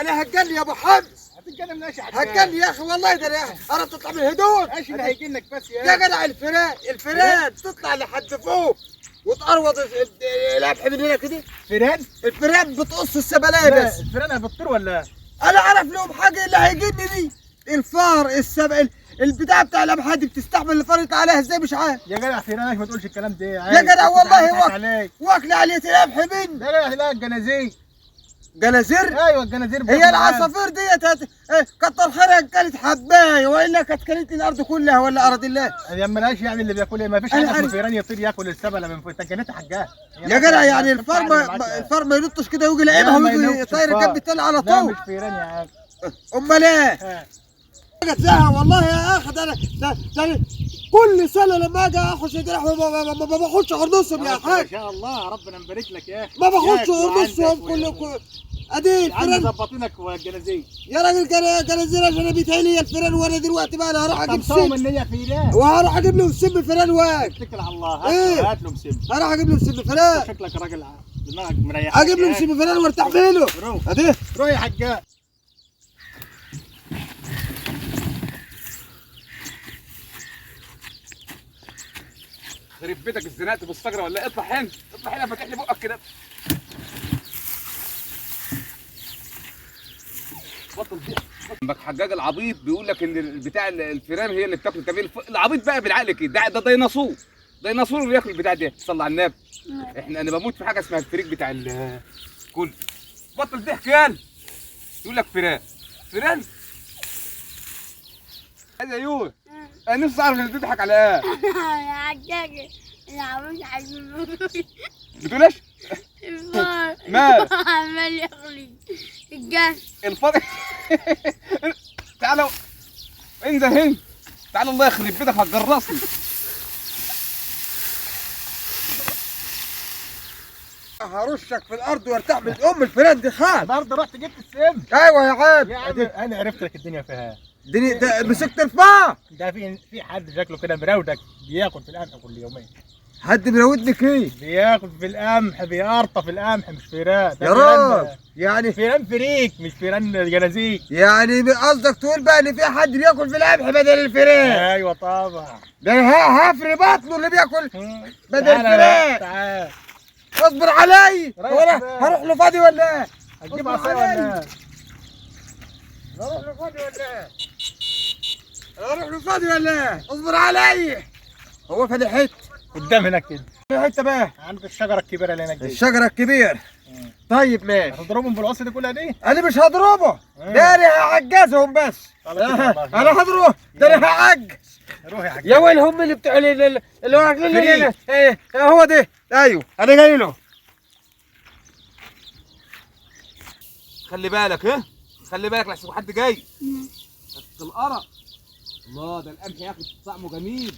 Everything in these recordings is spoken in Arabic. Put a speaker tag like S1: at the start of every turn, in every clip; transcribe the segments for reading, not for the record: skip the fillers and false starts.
S1: انا هتجني يا ابو حمص.
S2: هتتجنن من ايش يا حاج؟
S1: هتجني يا اخي والله، ده انا اردت تطلع من الهدوء.
S2: ايش اللي هيجنك بس
S1: يا جدع الفيران تطلع لحد فوق وتقروض القمح من هنا كده.
S2: فيران؟
S1: الفيران بتقص السبلايه بس.
S2: الفيران هتطير ولا؟
S1: انا عارف لهم حاجه اللي هيجيني دي. الفار البتاع بتاع القمح دي بتستحمل الفار يطلع عليها ازاي مش عارف.
S2: يا جدع فيرانك ما تقولش الكلام ده
S1: يا جدع والله واكل عليه القمح من.
S2: لا الجنازير.
S1: جنازير؟
S2: ايوه الجنازير.
S1: هي العصافير ديت كتر خيرها كانت حبايه، والا كانت كلت الارض كلها ولا ارض الله.
S2: يا مالهاش يعني اللي بياكل ايه؟ ما فيش حد اسمه فيران يطير ياكل السبله من فوق. انت جنيت حاجات
S1: يا جدع، يعني الفار ما ينطش كده ويجي لاعبها ويجي يطير الجنب التاني على طول.
S2: لا مش فيران يا عم.
S1: امال ايه؟ زهق والله يا اخي. ده كل سنه لما اجي اخش ما باخدش غير نصهم يا حاج.
S2: ما شاء الله ربنا مبارك لك يا اخي.
S1: ما باخدش غير نصهم كل ادي الفيران
S2: ظبطينك والجنازير
S1: يا راجل. جنازير عشان بيتهيألي الفيران، وانا دلوقتي بقى انا هروح اجيب
S2: سم النية فيران
S1: وهروح اجيب له سم فيران
S2: اتكل على الله. هات له مسم.
S1: هروح اجيب له سم فيران.
S2: شكلك راجل دماغك مريح.
S1: اجيب له سم فيران وارتاح له. ادي
S2: روح يا حجاج.
S3: خرب بيتك اتزنقت في الثغره ولا ايه؟ اطلع هنا اطلع هنا، فاتح لي بقك كده. بطل ضحك. حجاج العبيط بيقول لك ان بتاع الفيران هي اللي بتاكل. طب العبيط بقى بالعقل كده، ده ديناصور. ديناصور اللي ياكل البتاع ده. صلى على النبي. انا بموت في حاجه اسمها الفريك بتاع الكل. بطل ضحك يالا. يقول لك فيران هذا يوه. انا نفسي اعرف انت بتضحك على ايه؟
S4: يا حجاج العروس عايزين
S3: بتقول ايش؟
S4: الفار
S3: مال؟
S4: عمال يغلي الجهل.
S3: الفار تعالوا انزل هنا. تعالوا الله يخرب بيتك هتجرسني.
S1: هرشك في الارض وارتاح من الفيران دي خال.
S2: برضه رحت جبت السم.
S1: ايوه يا عم.
S2: انا عرفت لك الدنيا فيها.
S1: ده مسكت الفار.
S2: ده في حد شكله كده مراودك بياكل في القمح كل يومين.
S1: حد مراودني ايه؟
S2: بياكل في القمح، بيقرطف القمح. مش فيران
S1: يا راجل. يعني
S2: فيران فريك مش فيران جنازير.
S1: يعني قصدك تقول بقى ان في حد بياكل في القمح بدل الفيران؟
S2: ايوه طبعا.
S1: ده هفري بطنه اللي بياكل بدل الفيران.
S2: تعال
S1: اصبر علي. ولا هروح له فاضي ولا ايه؟
S2: هتجيب عصايه ولا ايه؟
S1: هروح له فاضي ولا ايه؟ اروح له فاضي ولا ايه؟ اصبر علي. هو فادي حته
S2: قدام هناك كده.
S1: في حته بقى
S2: عند الشجره الكبيره اللي هناك دي.
S1: الشجره الكبير. طيب ماشي.
S2: هتضربهم بالقص دي كلها دي؟
S1: انا مش هضربه. ده انا هعجزهم بس. انا هضربه. ده انا هعجز.
S2: روح يا حاج.
S1: يا ويل هم اللي بتوع اللي واكلين ايه هو ده. ايوه انا جاي له.
S3: خلي بالك ها، خلي بالك لحسن حد جاي. بس القرع. الله ده القمح يا اخي طعمه جميل.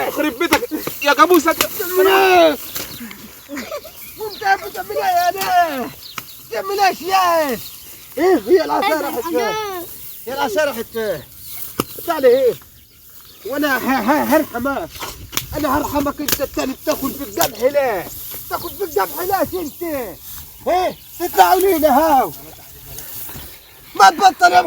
S3: يخرب بيتك يا جاموسه.
S1: انت بتعمل ايه يا ناس؟ بتعمل ايش يا ايه؟ هي العصا راحت فين؟ هي العصا راحت فين؟ تعالى ايه؟ وانا هرحمك. انا هرحمك. انت الثاني بتاكل في القمح ليه؟ تاكل في القمح ليش انت؟ ايه؟ اطلعوا لي هاو. ما تبطل يا